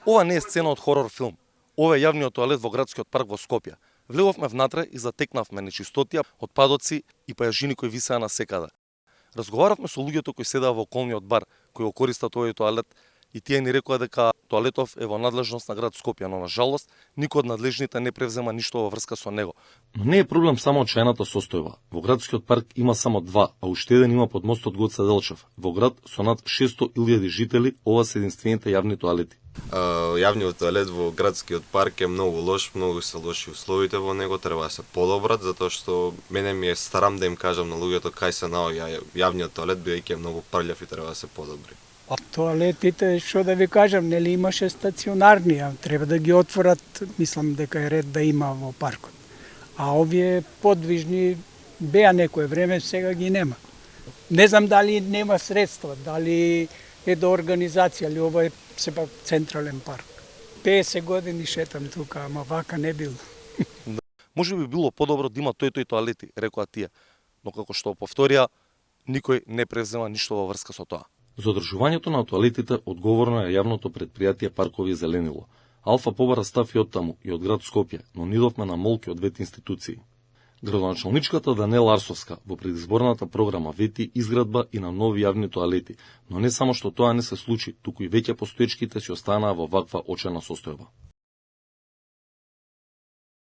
Ова не е сцена од хорор филм. Ова е јавниот тоалет во градскиот парк во Скопје. Влеговме внатре и затекнавме нечистотија, отпадоци и пајажини кои висеа на секаде. Разговаравме со луѓето кои седаа во околниот бар, кои го користат овој тоалет, и тие ни рекоа дека тоалетов е во надлежност на град Скопје, но на жалост никој од надлежните не превзема ништо во врска со него. Но не е проблем само очајната состојба. Во градскиот парк има само два, а уште еден има под мостот Гоце Делчев. Во град со над 600.000 жители, ова се единствените јавни тоалети. Јавниот тоалет во градскиот парк е многу лош, многу се лоши условите во него, треба да се подобрат, затоа што мене ми е старам да им кажам на луѓето кај се наоѓа јавниот тоалет, бидејќи е многу прљав и треба да се подобри. Тоалетите, што да ви кажам, нели имаше стационарни, а треба да ги отворат, мислам дека е ред да има во паркот. А овие подвижни беа некое време, сега ги нема. Не знам дали нема средства, дали е до организација, или ова е сепак централен парк. 50 години шетам тука, ама вака не било. Може би било подобро да има тој тоалети, рекоа тие, но како што повторија, никој не превзема ништо во врска со тоа. За одржувањето на тоалетите одговорно е јавното предпријатие Паркови и Зеленило. Алфа побара став и од таму, и од град Скопје, но нидовме на молки од двете институции. Градоначалничката Данела Арсовска во предизборната програма вети изградба и на нови јавни тоалети, но не само што тоа не се случи, туку и веќе постоечките си останаа во ваква очена состојба.